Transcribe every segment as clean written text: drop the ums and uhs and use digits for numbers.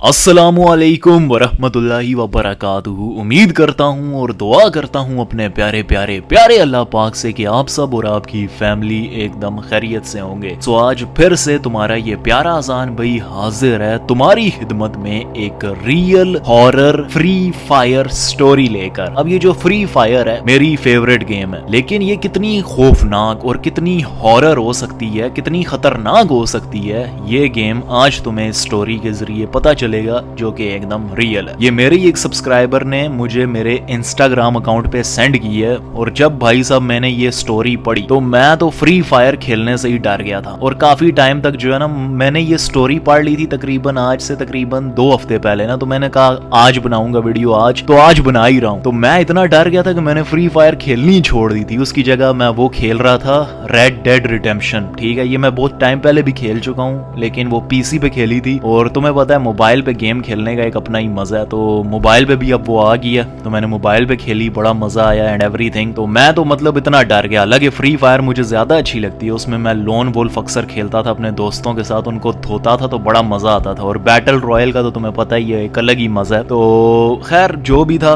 अस्सलामुअलैकुम वरहमतुल्लाहि वबरकातुहू। उम्मीद करता हूँ और दुआ करता हूँ अपने प्यारे प्यारे प्यारे अल्लाह पाक से कि आप सब और आपकी फैमिली एकदम खैरियत से होंगे। तो आज फिर से तुम्हारा ये प्यारा अजान भाई हाजिर है तुम्हारी खिदमत में एक real horror free fire story लेकर। अब ये जो फ्री फायर है मेरी फेवरेट गेम है, लेकिन ये कितनी खौफनाक और कितनी हॉरर हो सकती है, कितनी खतरनाक हो सकती है, ये गेम आज तुम्हें स्टोरी के जरिए पता चलेगा, जो कि एकदम रियल है। ये मेरे एक सब्सक्राइबर ने मुझे मेरे इंस्टाग्राम अकाउंट पे सेंड की है, और जब भाई साहब मैंने ये स्टोरी पढ़ी तो मैं तो फ्री फायर खेलने से ही डर गया था। और काफी टाइम तक जो है ना, मैंने ये स्टोरी पढ़ ली थी तकरीबन आज से तकरीबन 2 हफ्ते पहले ना, तो मैंने कहा आज बनाऊंगा वीडियो, आज बना ही रहा हूँ। तो मैं इतना डर गया था कि मैंने फ्री फायर खेलनी छोड़ दी थी। उसकी जगह मैं वो खेल रहा था रेड डेड रिडेम्पशन। ठीक है, ये मैं बहुत टाइम पहले भी खेल चुका हूँ, लेकिन वो पीसी पे खेली थी, और तुम्हें पता है मोबाइल पे गेम खेलने का एक अपना ही मजा है। तो मोबाइल पे भी अब वो आ गई है, तो मैंने मोबाइल पे खेली, बड़ा मजा आया एंड एवरीथिंग। तो मैं तो मतलब इतना डर गया। हालांकि फ्री फायर मुझे ज्यादा अच्छी लगती है, उसमें मैं लोन वोल्फ अक्सर खेलता था अपने दोस्तों के साथ, उनको धोता था तो बड़ा मजा आता था। और बैटल रॉयल का तो तुम्हें पता ही है, एक अलग ही मजा है। तो खैर जो भी था,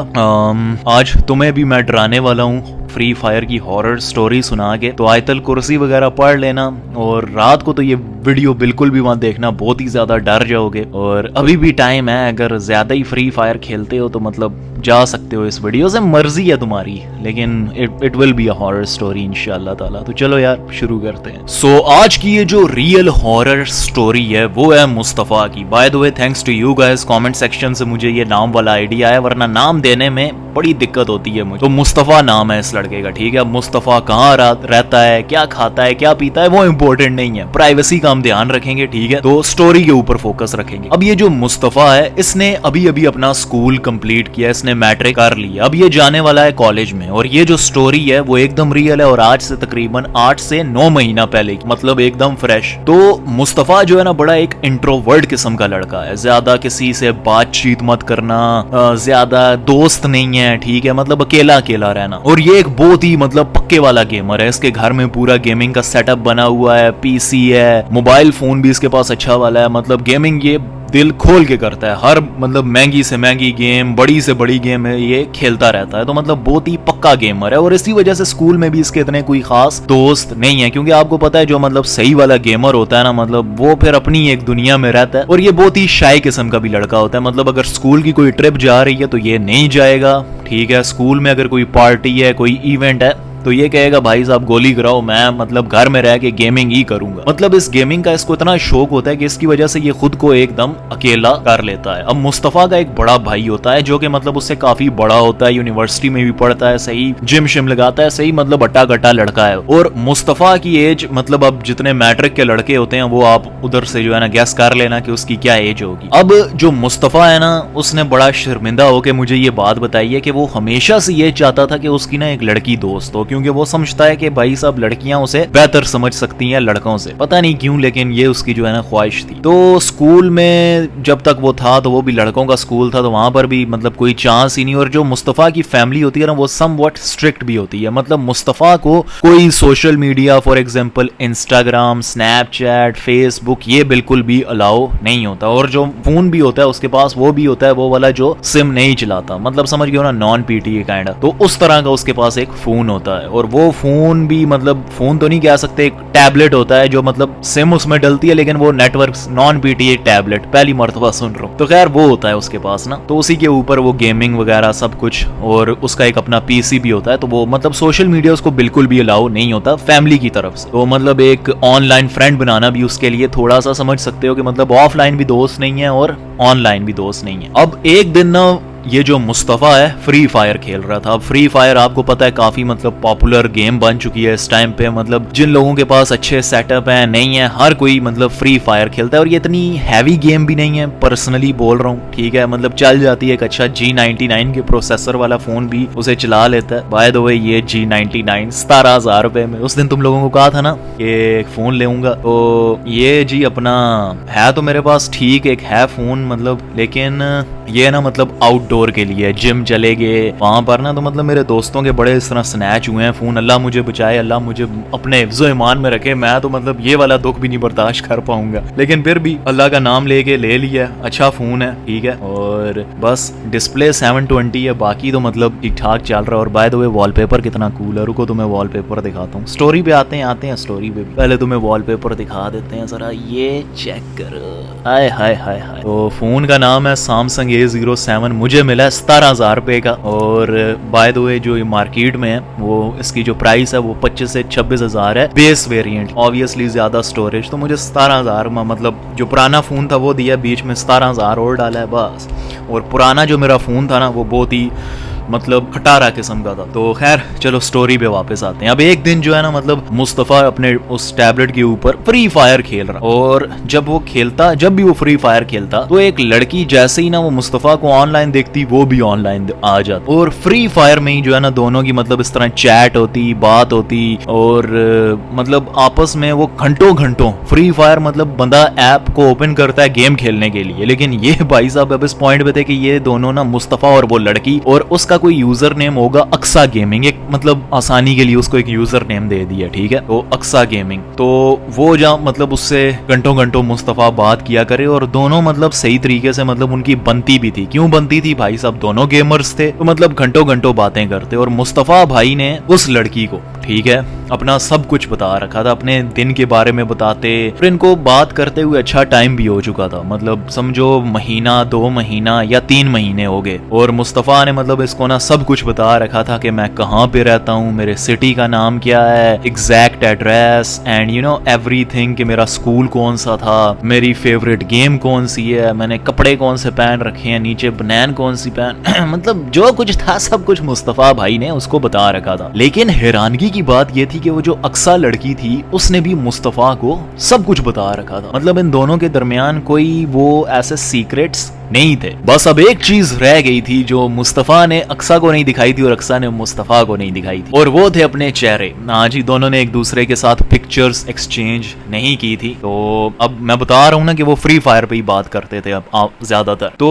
आज तुम्हें भी मैं डराने वाला हूँ फ्री फायर की हॉरर स्टोरी सुना के। तो आयतल कुर्सी वगैरह पढ़ लेना, और रात को तो ये वीडियो बिल्कुल भी मत देखना, बहुत ही ज्यादा डर जाओगे। और अभी भी टाइम है, अगर ज्यादा ही फ्री फायर खेलते हो तो मतलब जा सकते हो इस वीडियो से, मर्जी है तुम्हारी, लेकिन it will be a horror story इंशाल्लाह ताला। तो चलो यार शुरू करते हैं। सो आज की ये जो रियल हॉरर स्टोरी है वो है मुस्तफा की। By the way thanks to you guys, comment section से मुझे ये नाम वाला आइडिया है, वरना नाम देने में बड़ी दिक्कत होती है मुझे। तो मुस्तफा नाम है इस लड़के का। ठीक है, मुस्तफा कहाँ रहता है, क्या खाता है, क्या पीता है, वो इंपॉर्टेंट नहीं है, प्राइवेसी का हम ध्यान रखेंगे। ठीक है, तो स्टोरी के ऊपर फोकस रखेंगे। अब ये जो मुस्तफा है, इसने अभी अभी अपना स्कूल कंप्लीट किया, इसने मैट्रिक कर लिया, अब ये जाने वाला है कॉलेज में। और ये जो स्टोरी है वो एकदम रियल है, और आज से तकरीबन 8 से 9 महीना पहले, मतलब एकदम फ्रेश। तो मुस्तफा जो है ना, बड़ा एक इंट्रोवर्ट किस्म का लड़का है, ज्यादा किसी से बातचीत मत करना, ज्यादा दोस्त नहीं है। ठीक है, मतलब अकेला अकेला रहना। और ये एक बहुत ही मतलब पक्के वाला गेमर है, इसके घर में पूरा गेमिंग का सेटअप बना हुआ है, पीसी है, मोबाइल फोन भी इसके पास अच्छा वाला है, मतलब गेमिंग ये दिल खोल के करता है। हर मतलब महंगी से महंगी गेम, बड़ी से बड़ी गेम है, ये खेलता रहता है। तो मतलब बहुत ही पक्का गेमर है, और इसी वजह से स्कूल में भी इसके इतने कोई खास दोस्त नहीं है, क्योंकि आपको पता है जो मतलब सही वाला गेमर होता है ना, मतलब वो फिर अपनी एक दुनिया में रहता है। और ये बहुत ही शाय किस्म का भी लड़का होता है, मतलब अगर स्कूल की कोई ट्रिप जा रही है तो ये नहीं जाएगा। ठीक है, स्कूल में अगर कोई पार्टी है, कोई इवेंट है, तो ये कहेगा भाई साहब गोली कराओ, मैं मतलब घर में रह के गेमिंग ही करूंगा। मतलब इस गेमिंग का इसको इतना शौक होता है कि इसकी वजह से ये खुद को एकदम अकेला कर लेता है। अब मुस्तफा का एक बड़ा भाई होता है, जो कि मतलब उससे काफी बड़ा होता है, यूनिवर्सिटी में भी पढ़ता है, सही जिम शिम लगाता है, सही मतलब अट्टा कट्टा लड़का है। और मुस्तफा की एज, मतलब अब जितने मैट्रिक के लड़के होते हैं वो आप उधर से जो है ना गैस कर लेना कि उसकी क्या एज होगी। अब जो मुस्तफा है ना, उसने बड़ा शर्मिंदा होकर मुझे ये बात बताई है कि वो हमेशा से ये चाहता था कि उसकी ना एक लड़की दोस्त हो, क्योंकि वो समझता है कि भाई साहब लड़कियां उसे बेहतर समझ सकती हैं लड़कों से, पता नहीं क्यों, लेकिन ये उसकी जो है ना ख्वाहिश थी। तो स्कूल में जब तक वो था तो वो भी लड़कों का स्कूल था, तो वहां पर भी मतलब कोई चांस ही नहीं। और जो मुस्तफा की फैमिली होती है ना, वो समवट स्ट्रिक्ट भी होती है, मतलब मुस्तफा को कोई social media for example Instagram, Snapchat, Facebook, ये बिल्कुल भी अलाउ नहीं होता। और जो फोन भी होता है उसके पास, वो भी होता है वो वाला जो सिम नहीं चलाता, मतलब समझ गए हो ना, नॉन पीटीए काइंड। तो उस तरह का उसके पास एक फोन होता है, और वो फोन भी मतलब फोन तो नहीं कह सकते, एक टैबलेट होता है जो मतलब सिम उसमें डलती है, लेकिन वो नेटवर्क नॉन पीटीए टैबलेट, पहली मर्तबा सुन रहा हूँ। तो खैर वो होता है उसके पास ना, तो उसी के ऊपर वो गेमिंग वगैरह सब कुछ, और उसका एक अपना पीसी भी होता है। तो वो मतलब सोशल मीडिया उसको बिल्कुल भी अलाउ नहीं होता फैमिली की तरफ से। तो मतलब एक ऑनलाइन फ्रेंड बनाना भी उसके लिए थोड़ा सा समझ सकते हो कि मतलब ऑफलाइन भी दोस्त नहीं है और ऑनलाइन भी दोस्त नहीं है। अब एक दिन ना ये जो मुस्तफा है फ्री फायर खेल रहा था। अब फ्री फायर आपको पता है काफी मतलब पॉपुलर गेम बन चुकी है इस टाइम पे, मतलब जिन लोगों के पास अच्छे सेटअप है नहीं है, हर कोई मतलब फ्री फायर खेलता है। और ये इतनी हैवी गेम भी नहीं है, पर्सनली बोल रहा हूँ। ठीक है, मतलब चल जाती है, एक अच्छा G99 के प्रोसेसर वाला फोन भी उसे चला लेता है। बाय द वे ये G99 17,000 रुपए में, उस दिन तुम लोगों को कहा था ना कि फोन लेऊंगा, तो ये जी अपना है तो मेरे पास ठीक एक है फोन, मतलब लेकिन ये ना मतलब आउटडोर आउटडोर के लिए, जिम चले गए वहां पर ना, तो मतलब मेरे दोस्तों के बड़े इस तरह स्नैच हुए हैं फोन। अल्लाह मुझे बचाए, अल्लाह मुझे अपने हिफ्ज़ो ईमान में रखे। मैं तो मतलब ये वाला दुख भी नहीं बर्दाश्त कर पाऊंगा, लेकिन फिर भी अल्लाह का नाम लेके ले लिया। अच्छा फोन है, ठीक है। और बस डिस्प्ले 720 है, बाकी तो मतलब ठीक ठाक चल रहा है। और बाय द वे वॉलपेपर कितना कूल है, रुको तुम्हें वॉलपेपर दिखाता हूँ। स्टोरी पे आते हैं स्टोरी पे। पहले तुम्हें वॉलपेपर दिखा देते हैं जरा, ये चेक करो। हाय हाय हाय हाय। तो फोन का नाम है सैमसंग A07, मुझे मिला 17,000 रुपए का। और बाय द वे जो ये मार्केट में है वो इसकी जो प्राइस है वो 25 से 26,000 है, बेस वेरिएंट। ऑब्वियसली ज्यादा स्टोरेज, तो मुझे 17,000 में मतलब जो पुराना फोन था वो दिया, बीच में 17,000 और डाला है बस। और पुराना जो मेरा फोन था ना वो बहुत ही मतलब खटारा किस्म का था। तो खैर चलो स्टोरी पे वापस आते हैं। अब एक दिन जो है ना मतलब मुस्तफ़ा अपने उस टैबलेट के ऊपर फ्री फायर खेल रहा, और जब भी वो फ्री फायर खेलता तो एक लड़की जैसे ही ना वो मुस्तफ़ा को ऑनलाइन देखती वो भी ऑनलाइन आ जाती, और फ्री फायर में ही जो है ना दोनों की मतलब इस तरह चैट होती, बात होती, और मतलब आपस में वो घंटों फ्री फायर मतलब बंदा ऐप को ओपन करता है गेम खेलने के लिए। लेकिन ये भाई साहब अब इस पॉइंट पे थे कि ये दोनों ना मुस्तफ़ा और वो लड़की, और उसका कोई यूजर नेम होगा अक्सा गेमिंग, एक मतलब आसानी के लिए उसको एक यूजर नेम दे दिया, ठीक है। तो अक्सा गेमिंग, तो वो जहाँ मतलब उससे घंटों मुस्तफ़ा बात किया करे, और दोनों मतलब सही तरीके से मतलब उनकी बनती भी थी। क्यों बनती थी भाई साहब, दोनों गेमर्स थे, तो मतलब घंटों बातें करते। और मुस्तफ़ा भाई ने उस लड़की को, ठीक है, अपना सब कुछ बता रखा था, अपने दिन के बारे में बताते। फिर इनको बात करते हुए अच्छा टाइम भी हो चुका था, मतलब समझो महीना, 2 महीना या 3 महीने हो गए। और मुस्तफ़ा ने मतलब इसको ना सब कुछ बता रखा था कि मैं कहाँ पे रहता हूँ, मेरे सिटी का नाम क्या है, exact address, and you know everything, कि मेरा स्कूल कौन सा था, मेरी फेवरेट गेम कौन सी है, मैंने कपड़े कौन से पहन रखे हैं, नीचे बनैन कौन सी पहन मतलब जो कुछ था सब कुछ मुस्तफ़ा भाई ने उसको बता रखा था। लेकिन हैरानगी की बात यह थी कि वो जो अक्सा लड़की थी उसने भी मुस्तफ़ा को सब कुछ बता रखा था। मतलब इन दोनों के दरमियान कोई वो ऐसे सीक्रेट्स नहीं थे। बस अब एक चीज रह गई थी जो मुस्तफ़ा ने अक्सा को नहीं दिखाई थी और अक्सा ने मुस्तफ़ा को नहीं दिखाई थी, और वो थे अपने चेहरे। हाँ जी, दोनों ने एक दूसरे के साथ पिक्चर्स एक्सचेंज नहीं की थी। तो अब मैं बता रहा हूँ ना कि वो फ्री फायर पे ही बात करते थे अब आप ज्यादातर। तो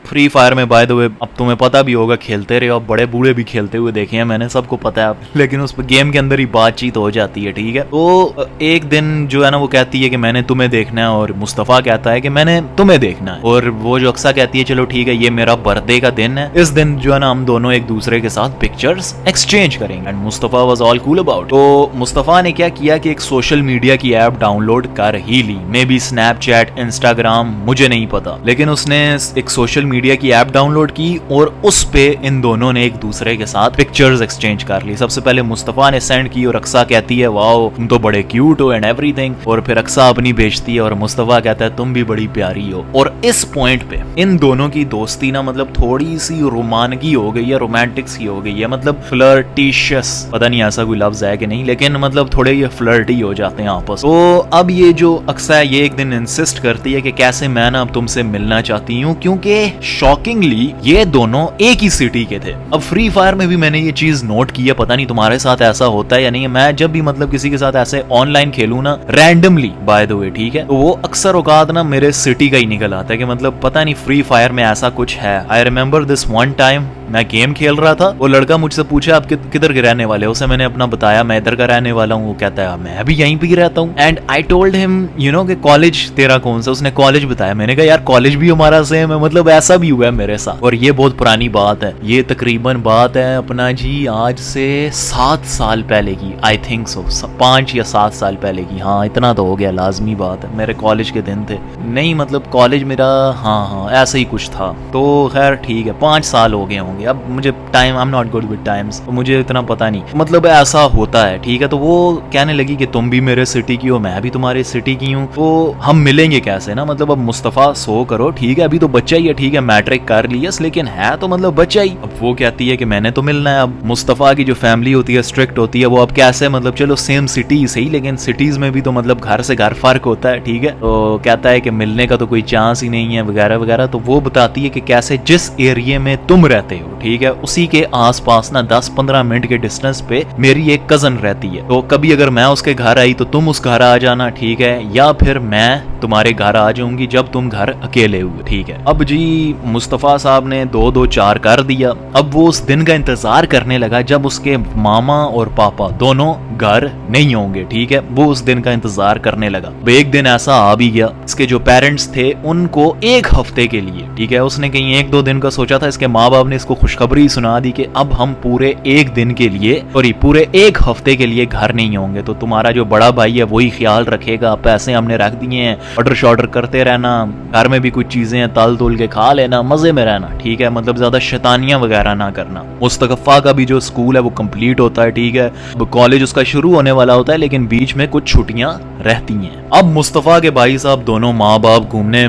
फ्री फायर में बाय द वे अब तुम्हें पता भी होगा, खेलते रहे, अब बड़े बूढ़े भी खेलते हुए देखे हैं मैंने, सबको पता है। लेकिन उस गेम के अंदर ही बातचीत हो जाती है, ठीक है। तो एक दिन जो है ना वो कहती है कि मैंने तुम्हें देखना है, और मुस्तफ़ा कहता है कि मैंने तुम्हें देखना है। और वो जो अक्सा कहती है चलो ठीक है, ये मेरा बर्थडे का दिन है, इस दिन जो है ना हम दोनों एक दूसरे के साथ पिक्चर्स एक्सचेंज करेंगे। And Mustafa was all cool about. तो मुस्तफ़ा ने क्या किया कि एक सोशल मीडिया की ऐप डाउनलोड कर ही ली, मे बी स्नैपचैट, इंस्टाग्राम, मुझे नहीं पता, लेकिन उसने एक सोशल मीडिया की ऐप डाउनलोड की और उस पे इन दोनों ने एक दूसरे के साथ पिक्चर्स एक्सचेंज कर ली। सबसे पहले मुस्तफ़ा ने सेंड की और अक्सा कहती है वाओ तुम तो बड़े क्यूट हो एंड एवरीथिंग, और फिर अक्सा अपनी भेजती है और मुस्तफ़ा कहता है तुम भी बड़ी प्यारी हो। और इस पॉइंट पे इन दोनों की दोस्ती ना मतलब थोड़ी सी रोमानगी हो गई है, रोमांटिक सी हो गई है, मतलब फ्लर्टिशियस, पता नहीं ऐसा कोई लफ्ज है कि नहीं, लेकिन मतलब थोड़े ये फ्लर्टी हो जाते हैं आपस। तो अब ये जो अक्सा है ये एक दिन इंसिस्ट करती है कि कैसे मैं ना अब तुमसे मिलना चाहती हूँ, क्योंकि शॉकिंगली ये दोनों एक ही सिटी के थे। अब फ्री फायर में भी मैंने ये चीज नोट की है, पता नहीं तुम्हारे साथ ऐसा होता है या नहीं। मैं जब भी मतलब किसी के साथ ऐसे ऑनलाइन खेलूं ना रैंडमली बाय द वे, ठीक है, तो वो अक्सर औकात ना मेरे सिटी का ही निकल आता है कि मतलब पता नहीं फ्री फायर में ऐसा कुछ है। I remember this one time मैं गेम खेल रहा था, वो लड़का मुझसे पूछा आप किधर के रहने वाले हो, उसे मैंने अपना बताया मैं इधर का रहने वाला हूँ। वो कहता है मैं भी यहीं पे ही रहता हूँ। And I told him you know कि कॉलेज तेरा कौन सा, उसने कॉलेज बताया। मैंने कहा यार कॉलेज भी हमारा सेम है, मतलब ऐसा भी हुआ है मेरे साथ। और ये बहुत पुरानी बात है, ये तकरीबन बात है अपना जी आज से 7 साल पहले की, आई थिंक सो 5 या 7 साल पहले की। हाँ इतना तो हो गया, लाजमी बात है, मेरे कॉलेज के दिन थे, नहीं मतलब कॉलेज मेरा, हाँ ऐसा ही कुछ था। तो खैर ठीक है 5 साल हो गए होंगे। अब मुझे time, I am not good with times, तो मुझे इतना पता नहीं, मतलब ऐसा होता है, ठीक है। तो वो कहने लगी कि तुम भी मेरे सिटी की हो, मैं भी तुम्हारे सिटी की हूँ, तो हम मिलेंगे कैसे ना, मतलब अब मुस्तफ़ा सो करो, ठीक है, अभी तो बच्चा ही है, ठीक है, मैट्रिक कर ली लेकिन है तो मतलब बच्चा ही। अब वो कहती है कि मैंने तो मिलना है। अब मुस्तफ़ा की जो फैमिली होती है स्ट्रिक्ट होती है, वो अब कैसे मतलब चलो सेम सिटी सही, लेकिन सिटीज में भी तो मतलब घर से घर फर्क होता है, ठीक है। तो कहता है कि मिलने का तो कोई चांस ही नहीं है वगैरह वगैरह। तो वो बताती है कि कैसे जिस एरिया में तुम रहते हो हो, ठीक है। उसी के आसपास ना 10-15 मिनट के डिस्टेंस पे मेरी एक कजन रहती है, तो कभी अगर मैं उसके घर आई तो तुम उस घर आ जाना, ठीक है, या फिर मैं तुम्हारे घर आ जाऊंगी जब तुम घर अकेले हुए, ठीक है। अब जी मुस्तफ़ा साहब ने 2-2-4 कर दिया। अब वो उस दिन का इंतजार करने लगा जब उसके मामा और पापा दोनों घर नहीं होंगे, ठीक है। वो उस दिन का इंतजार करने लगा। एक दिन ऐसा आ भी गया, इसके जो पेरेंट्स थे उनको 1 हफ्ते के लिए, ठीक है, उसने कहीं 1-2 दिन का सोचा था, इसके माँ बाप ने इसको खुशखबरी सुना दी कि अब हम पूरे 1 दिन के लिए, सॉरी पूरे 1 हफ्ते के लिए घर नहीं होंगे, तो तुम्हारा जो बड़ा भाई है वही ख्याल रखेगा, पैसे हमने रख दिए हैं, ऑर्डर शॉर्डर करते रहना, घर में भी कुछ चीजें हैं तल तुल के खा लेना, मजे में रहना, ठीक है, मतलब ज्यादा शैतानियां वगैरह ना करना। मुस्तफा का भी जो स्कूल है वो कंप्लीट होता है, ठीक है, कॉलेज उसका शुरू होने वाला होता है, लेकिन बीच में कुछ छुट्टियां रहती हैं। अब मुस्तफा के भाई साहब दोनों माँ बाप घूमने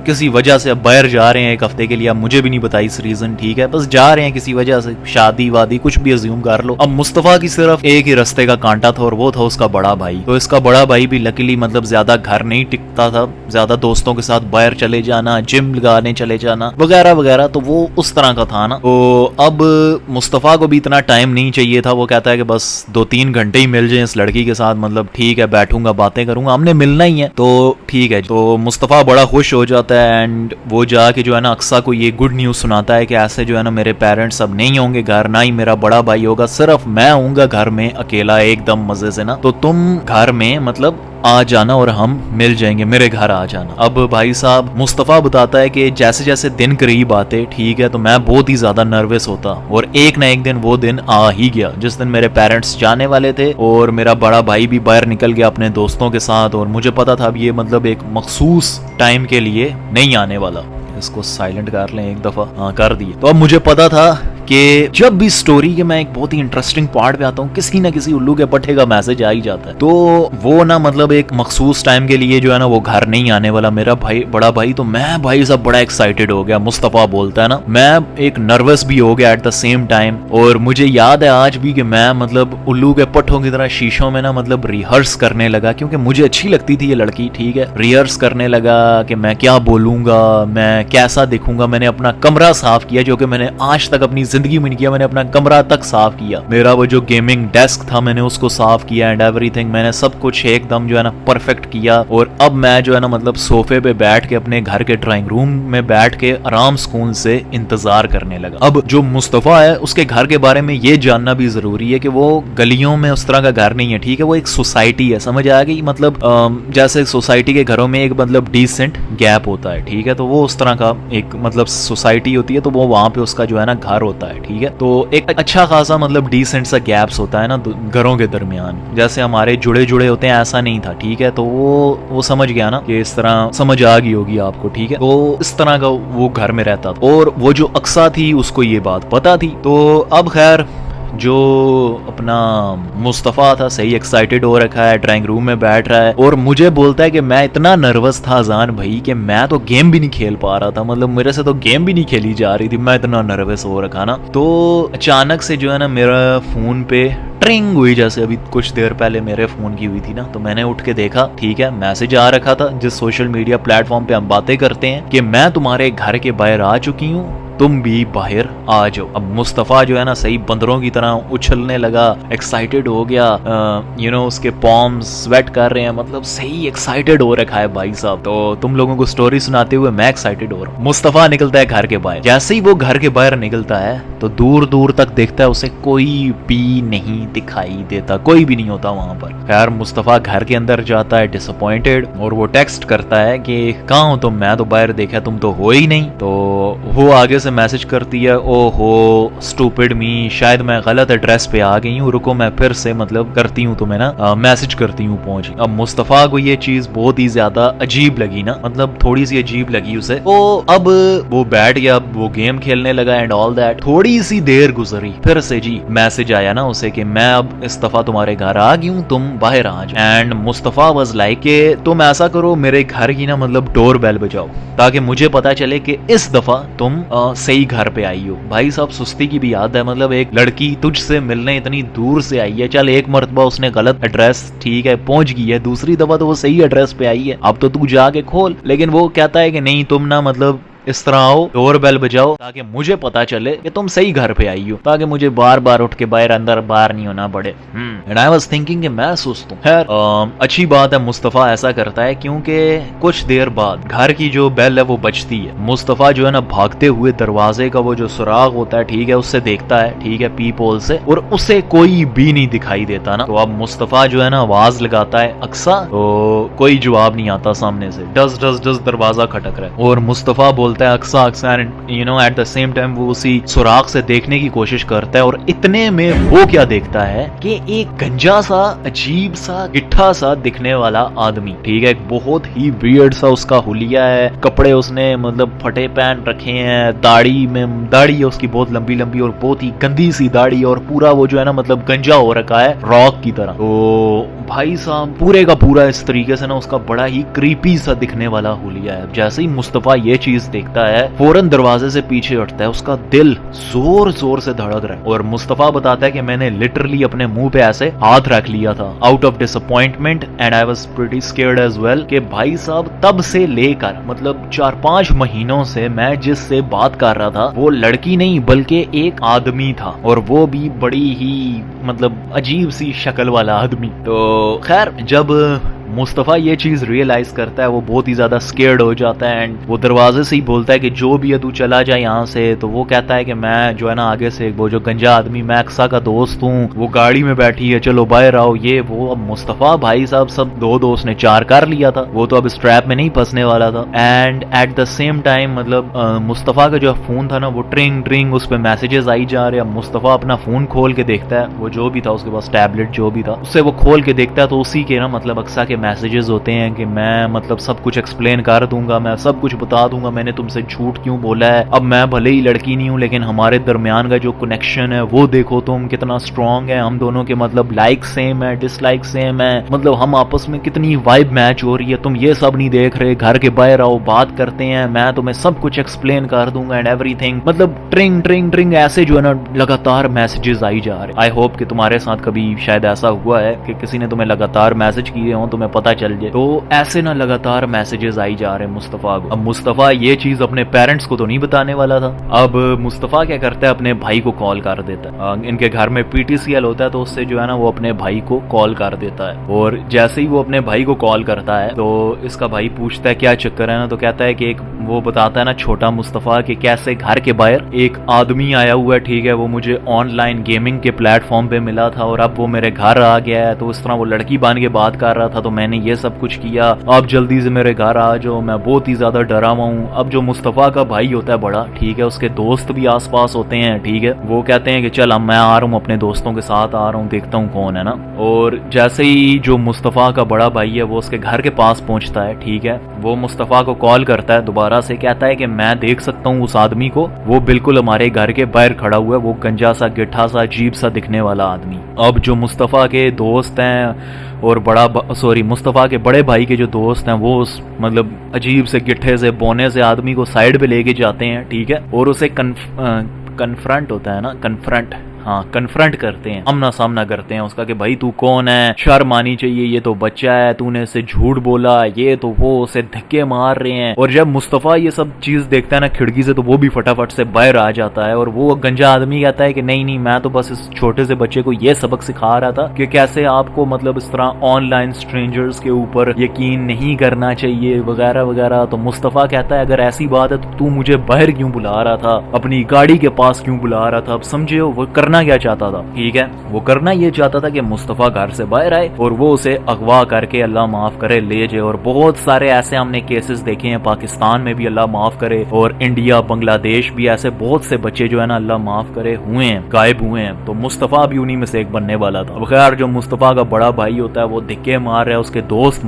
किसी वजह से अब बाहर जा रहे हैं 1 हफ्ते के लिए। अब मुझे भी नहीं पता इस रीजन, ठीक है, बस जा रहे हैं किसी वजह से, शादी वादी कुछ भी अज्यूम कर लो। अब मुस्तफा की सिर्फ एक ही रास्ते का कांटा था और वो था उसका बड़ा भाई। तो इसका बड़ा भाई भी लकीली मतलब ज्यादा घर नहीं टिकता था, ज्यादा दोस्तों के साथ बाहर चले जाना, जिम लगाने चले जाना वगैरह वगैरह, तो वो उस तरह का था ना। तो अब मुस्तफा को भी इतना टाइम नहीं चाहिए था, वो कहता है कि बस 2-3 घंटे ही मिल जाए इस लड़की के साथ, मतलब ठीक है बैठूंगा बातें करूंगा, हमने मिलना ही है, तो ठीक है। तो मुस्तफा बड़ा खुश हो जाता है एंड वो जाके जो है ना अक्सा को ये गुड न्यूज सुनाता है कि ऐसे जो है ना मेरे पेरेंट्स अब नहीं होंगे घर, ना ही मेरा बड़ा भाई होगा, सिर्फ मैं होऊंगा घर में अकेला एकदम मजे से ना, तो तुम घर में मतलब आ जाना और हम मिल जाएंगे, मेरे घर आ जाना। अब भाई साहब मुस्तफा बताता है कि जैसे जैसे दिन करीब आते, ठीक है, तो मैं बहुत ही ज्यादा नर्वस होता और एक ना एक दिन वो दिन आ ही गया जिस दिन मेरे पेरेंट्स जाने वाले थे और मेरा बड़ा भाई भी बाहर निकल गया अपने दोस्तों के साथ, और मुझे पता था अब ये मतलब एक मखसूस टाइम के लिए नहीं आने वाला। इसको साइलेंट कर लें एक दफा, हाँ कर दिए। तो अब मुझे पता था कि जब भी स्टोरी के मैं एक बहुत ही इंटरेस्टिंग पार्ट पे आता हूँ किसी ना किसी उल्लू के पट्टे का मैसेज आ ही जाता है, तो वो ना मतलब एक मखसूस टाइम के लिए जो है ना वो घर नहीं आने वाला मेरा भाई, बड़ा भाई। तो मैं भाई साहब बड़ा एक्साइटेड हो गया, मुस्तफा बोलता है ना, मैं एक नर्वस भी हो गया एट द सेम टाइम। और मुझे याद है आज भी कि मैं मतलब उल्लू के पट्टों की तरह शीशों में ना मतलब रिहर्स करने लगा, क्योंकि मुझे अच्छी लगती थी ये लड़की, ठीक है। रिहर्स करने लगा कि मैं क्या बोलूंगा, मैं कैसा दिखूंगा। मैंने अपना कमरा साफ किया जो कि मैंने आज तक अपनी जिंदगी में नहीं किया, मैंने अपना कमरा तक साफ किया। मेरा वो जो गेमिंग डेस्क था मैंने उसको साफ किया एंड एवरीथिंग, मैंने सब कुछ एकदम जो है ना परफेक्ट किया। और अब मैं जो है ना मतलब सोफे पे बैठ के अपने घर के ड्राइंग रूम में बैठ के आराम सुकून से इंतजार करने लगा। अब जो मुस्तफा है उसके घर के बारे में ये जानना भी जरूरी है कि वो गलियों में उस तरह का घर नहीं है, ठीक है, वो एक सोसाइटी है, समझ आ गई, मतलब जैसे सोसाइटी के घरों में एक मतलब डिसेंट गैप होता है, ठीक है, तो वो उस तरह का एक मतलब सोसाइटी होती है, तो वो वहां पे उसका जो है ना घर होता है, ठीक है। तो एक अच्छा खासा मतलब डिसेंट सा गैप्स होता है ना घरों के दरमियान, जैसे हमारे जुड़े जुड़े होते हैं ऐसा नहीं था, ठीक है। तो वो समझ गया ना कि इस तरह समझ आ गई होगी आपको, ठीक है। तो इस तरह का वो घर में रहता था और वो जो अक्सा थी उसको ये बात पता थी। तो अब खैर जो अपना मुस्तफा था सही एक्साइटेड हो रखा है, ड्राइंग रूम में बैठ रहा है और मुझे बोलता है कि मैं इतना नर्वस था अजान भाई कि मैं तो गेम भी नहीं खेल पा रहा था, मतलब मेरे से तो गेम भी नहीं खेली जा रही थी, मैं इतना नर्वस हो रखा ना। तो अचानक से जो है ना मेरा फोन पे ट्रिंग हुई, जैसे अभी कुछ देर पहले मेरे फोन की हुई थी ना, तो मैंने उठ के देखा, ठीक है, मैसेज आ रखा था जिस सोशल मीडिया प्लेटफॉर्म पे हम बातें करते हैं कि मैं तुम्हारे घर के बाहर आ चुकी हूँ, तुम भी बाहर आ जाओ। अब मुस्तफा जो है ना सही बंदरों की तरह उछलने लगा, एक्साइटेड हो गया, यू नो उसके पॉम्स स्वेट कर रहे हैं, मतलब सही एक्साइटेड हो रखा है भाई साहब। तो तुम लोगों को स्टोरी सुनाते हुए मैं एक्साइटेड हो रहा हूँ। मुस्तफा निकलता है घर के बाहर, जैसे ही वो घर के बाहर निकलता है तो दूर दूर तक देखता है उसे कोई भी नहीं दिखाई देता, कोई भी नहीं होता वहां पर। खैर मुस्तफा घर के अंदर जाता है डिसअपॉइंटेड और वो टेक्स्ट करता है कि कहाँ हो तुम, मैं तो बाहर देखा तुम तो हो ही नहीं। तो वो आगे मैसेज करती है, ओहो स्टूपिड मी, शायद मैं गलत एड्रेस पे आ गई हूँ, रुको मैं फिर से मतलब करती हूँ तुम्हें ना मैसेज करती हूँ पहुंच। अब मुस्तफा को ये चीज बहुत ही ज्यादा अजीब लगी ना, मतलब थोड़ी सी अजीब लगी उसे। तो अब वो बैठ गया, वो गेम खेलने लगा एंड ऑल दैट। थोड़ी सी देर गुजरी, फिर से जी मैसेज आया ना उसे कि मैं अब इस दफा तुम्हारे घर आ गई हूँ, तुम बाहर आ जाओ। एंड मुस्तफा वाज लाइक कि तुम ऐसा करो मेरे घर की ना मतलब डोर बेल बजाओ ताकि मुझे पता चले कि इस दफा तुम सही घर पे आई हो। भाई साहब सुस्ती की भी याद है, मतलब एक लड़की तुझसे मिलने इतनी दूर से आई है, चल एक मर्तबा उसने गलत एड्रेस ठीक है पहुंच गई है, दूसरी दफा तो वो सही एड्रेस पे आई है, अब तो तू जाके खोल। लेकिन वो कहता है कि नहीं तुम ना मतलब इस तरह आओ, डोर बेल बजाओ, ताकि मुझे पता चले कि तुम सही घर पे आई हो, ताकि मुझे बार बार उठ के बाहर अंदर बाहर नहीं होना पड़े। एंड आई वाज थिंकिंग कि मैं सोचता हूँ खैर अच्छी बात है मुस्तफा ऐसा करता है, क्योंकि कुछ देर बाद घर की जो बेल है वो बजती है। मुस्तफा जो है ना भागते हुए दरवाजे का वो जो सुराग होता है, ठीक है, उससे देखता है, ठीक है, पीप होल से, और उसे कोई भी नहीं दिखाई देता ना। तो अब मुस्तफा जो है ना आवाज लगाता है अक्सा, तो कोई जवाब नहीं आता सामने से। डस डस डस दरवाजा खटक रहा है और मुस्तफा बोलता है Aqsa Aqsa, you know at the same time वो उसी सुराग से देखने की कोशिश करता है, और इतने में वो क्या देखता है कि एक गंजा सा अजीब सा गिट्ठा सा दिखने वाला आदमी, ठीक है, बहुत ही वियर्ड सा उसका हुलिया है, कपड़े उसने मतलब फटे पहन रखे हैं, दाढ़ी है उसकी बहुत लंबी लंबी और बहुत ही गंदी सी दाढ़ी, और पूरा वो जो है ना मतलब गंजा हो रखा है रॉक की तरह। तो भाई साहब पूरे का पूरा इस तरीके से ना उसका बड़ा ही क्रीपी सा दिखने वाला हुलिया है। जैसे ही मुस्तफा ये चीज देखता है फौरन दरवाजे से पीछे हटता है, उसका दिल जोर जोर से धड़क रहा है, और मुस्तफा बताता है कि मैंने लिटरली अपने मुंह पे ऐसे हाथ रख लिया था out of disappointment and I was pretty scared as well, कि भाई साहब तब से लेकर मतलब 4-5 महीनों से मैं जिससे बात कर रहा था वो लड़की नहीं बल्कि एक आदमी था, और वो भी बड़ी ही मतलब अजीब सी शक्ल वाला आदमी। तो खैर जब मुस्तफा ये चीज रियलाइज करता है वो बहुत ही ज्यादा स्केर्ड हो जाता है, एंड वो दरवाजे से ही बोलता है कि जो भी है तू चला जाए यहाँ से। तो वो कहता है कि मैं जो है ना आगे से वो जो गंजा आदमी, मैं अक्सा का दोस्त हूँ, वो गाड़ी में बैठी है, चलो बाहर आओ, ये वो। अब मुस्तफा भाई साहब सब दो दोस्त ने 4 कर लिया था, वो तो अब इस ट्रैप में नहीं फंसने वाला था। And eight the same time मतलब मुस्तफा का जो फोन था ना वो ट्रिंग ट्रिंग उस पर मैसेजेस आई जा रहे हैं। मुस्तफा अपना फोन खोल के देखता है, वो जो भी था उसके पास टैबलेट जो भी था उससे वो खोल के देखता है, तो उसी के ना मतलब अक्सा के मैसेजेस होते हैं कि मैं मतलब सब कुछ एक्सप्लेन कर दूंगा, मैं सब कुछ बता दूंगा, मैंने तुमसे झूठ क्यों बोला है, अब मैं भले ही लड़की नहीं हूं लेकिन हमारे दरमियान का जो कनेक्शन है वो देखो तुम कितना स्ट्रॉन्ग है, हम दोनों के मतलब लाइक सेम है, डिसलाइक सेम है, मतलब हम आपस में कितनी वाइब मैच हो रही है, तुम ये सब नहीं देख रहे, घर के बाहर आओ बात करते हैं, मैं तुम्हें सब कुछ एक्सप्लेन कर दूंगा एंड एवरीथिंग। मतलब ट्रिंग ट्रिंग ट्रिंग ऐसे जो है ना लगातार मैसेजेस आई जा रहे। आई होप कि तुम्हारे साथ कभी शायद ऐसा हुआ है कि किसी ने तुम्हें लगातार मैसेज किए हो, तुम्हें पता चल जाए। तो ऐसे ना लगातार मैसेजेस आई जा रहे हैं मुस्तफा को। अब मुस्तफा ये चीज अपने पेरेंट्स को तो नहीं बताने वाला था। अब मुस्तफा क्या करता है, अपने भाई को कॉल कर देता है। इनके घर में पीटीसीएल होता है तो उससे जो है ना वो अपने भाई को कॉल कर देता है, और जैसे ही वो अपने भाई को कॉल करता है तो इसका भाई पूछता है क्या चक्कर है ना, तो कहता है कि एक वो बताता है ना छोटा मुस्तफा कि कैसे घर के बाहर एक आदमी आया हुआ है, ठीक है, वो मुझे ऑनलाइन गेमिंग के प्लेटफॉर्म पे मिला था और अब वो मेरे घर आ गया है, तो इस तरह वो लड़की बन के बात कर रहा था, तो मैंने ये सब कुछ किया, आप जल्दी से मेरे घर आ जाओ, मैं बहुत ही ज्यादा डरा हुआ हूँ। अब जो मुस्तफा का भाई होता है बड़ा, ठीक है, उसके दोस्त भी आसपास होते हैं, ठीक है, वो कहते हैं कि चल अब मैं आ रहा हूँ, अपने दोस्तों के साथ आ रहा हूँ, देखता हूँ कौन है ना। और जैसे ही जो मुस्तफा का बड़ा भाई है वो उसके घर के पास पहुंचता है, ठीक है, वो मुस्तफा को कॉल करता है दोबारा से, कहता है कि मैं देख सकता हूँ उस आदमी को, वो बिल्कुल हमारे घर के बाहर खड़ा हुआ है, वो गंजा सा गिट्ठा सा अजीब सा दिखने वाला आदमी। अब जो मुस्तफा के दोस्त हैं और मुस्तफा के बड़े भाई के जो दोस्त हैं वो उस मतलब अजीब से गिट्ठे से बोने से आदमी को साइड पे लेके जाते हैं, ठीक है, और उसे कन्फ्रंट होता है ना, कन्फ्रंट करते हैं, आमना सामना करते हैं उसका कि भाई तू कौन है, शर्म आनी चाहिए, ये तो बच्चा है, तूने इसे झूठ बोला, ये तो वो, उसे धक्के मार रहे हैं। और जब मुस्तफा ये सब चीज देखता है ना खिड़की से, तो वो भी फटाफट से बाहर आ जाता है, और वो गंजा आदमी कहता है कि नहीं नहीं, मैं तो बस इस छोटे से बच्चे को ये सबक सिखा रहा था कि कैसे आपको मतलब इस तरह ऑनलाइन स्ट्रेंजर्स के ऊपर यकीन नहीं करना चाहिए वगैरह वगैरह। तो मुस्तफा कहता है अगर ऐसी बात है तो तू मुझे बाहर क्यों बुला रहा था, अपनी गाड़ी के पास क्यों बुला रहा था। अब समझे वो करना क्या चाहता था, ठीक है, वो करना ये चाहता था कि मुस्तफा घर से बाहर आए और वो उसे अगवा करके अल्लाह माफ करे ले जाए। और बहुत सारे ऐसे हमने केसेस देखे हैं, पाकिस्तान में भी अल्लाह माफ करे, और इंडिया बांग्लादेश भी ऐसे बहुत से बच्चे जो है ना अल्लाह माफ करे हुए हैं, गायब हुए हैं। तो मुस्तफा भी उन्हीं में से एक बनने वाला था। खैर जो मुस्तफा का बड़ा भाई होता है वो धिक्के मार रहा है, उसके दोस्त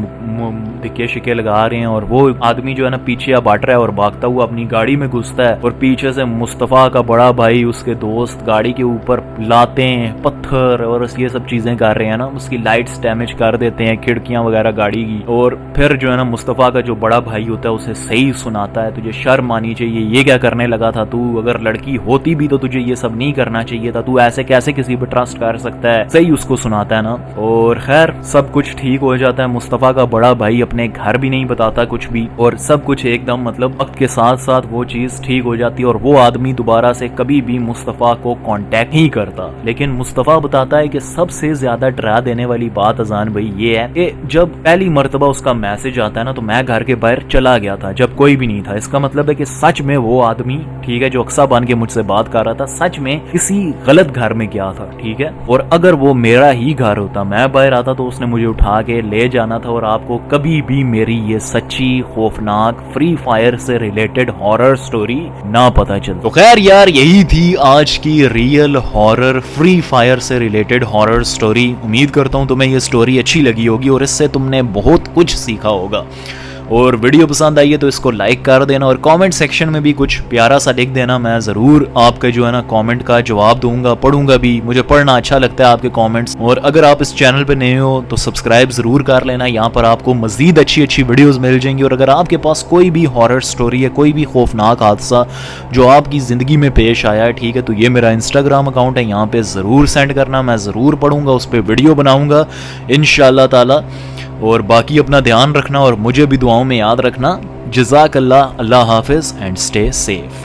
धिक्के शिक्के लगा रहे हैं, और वो आदमी जो है ना पीछे बाट रहा है और भागता हुआ अपनी गाड़ी में घुसता है, और पीछे से मुस्तफा का बड़ा भाई उसके दोस्त गाड़ी के ऊपर ऊपर लातें पत्थर और ये सब चीजें कर रहे हैं ना, उसकी लाइट्स डैमेज कर देते हैं, खिड़कियां वगैरह गाड़ी की। और फिर जो है ना मुस्तफ़ा का जो बड़ा भाई होता है उसे सही सुनाता है, तुझे शर्म आनी चाहिए, ये क्या करने लगा था तू, अगर लड़की होती भी तो तुझे ये सब नहीं करना चाहिए था, तू ऐसे कैसे किसी पर ट्रस्ट कर सकता है, सही उसको सुनाता है ना। और खैर सब कुछ ठीक हो जाता है, मुस्तफ़ा का बड़ा भाई अपने घर भी नहीं बताता कुछ भी, और सब कुछ एकदम मतलब वक्त के साथ साथ वो चीज ठीक हो जाती है और वो आदमी दोबारा से कभी भी मुस्तफ़ा को कांटेक्ट नहीं करता। लेकिन मुस्तफ़ा बताता है कि सबसे ज्यादा डरा देने वाली बात अजान भाई ये है कि जब पहली मर्तबा उसका मैसेज आता है ना, तो मैं घर के बाहर चला गया था जब कोई भी नहीं था। इसका मतलब है कि सच में वो आदमी, ठीक है, जो अक्सा बन के मुझसे बात कर रहा था, सच में किसी गलत घर में गया था, ठीक है। और अगर वो मेरा ही घर होता, मैं बाहर आता, तो उसने मुझे उठा के ले जाना था और आपको कभी भी मेरी ये सच्ची खौफनाक फ्री फायर से रिलेटेड हॉरर स्टोरी ना पता चल। तो खैर यार यही थी आज की रियल हॉरर फ्री फायर से रिलेटेड हॉरर स्टोरी। उम्मीद करता हूँ तुम्हें ये स्टोरी अच्छी लगी होगी और इससे तुमने बहुत कुछ सीखा होगा। और वीडियो पसंद आई है तो इसको लाइक कर देना और कमेंट सेक्शन में भी कुछ प्यारा सा लिख देना, मैं ज़रूर आपके जो है ना कमेंट का जवाब दूंगा, पढ़ूंगा भी, मुझे पढ़ना अच्छा लगता है आपके कमेंट्स। और अगर आप इस चैनल पे नए हो तो सब्सक्राइब ज़रूर कर लेना, यहाँ पर आपको मज़ीद अच्छी अच्छी वीडियोस मिल जाएंगी। और अगर आपके पास कोई भी हॉरर स्टोरी है, कोई भी खौफनाक हादसा जो आपकी ज़िंदगी में पेश आया है, ठीक है, तो ये मेरा इंस्टाग्राम अकाउंट है, यहाँ पर ज़रूर सेंड करना, मैं ज़रूर पढ़ूंगा, उस पर वीडियो बनाऊँगा इंशाअल्लाह ताला। और बाकी अपना ध्यान रखना और मुझे भी दुआओं में याद रखना। जज़ाकल्लाह, अल्लाह हाफिज़ एंड स्टे सेफ।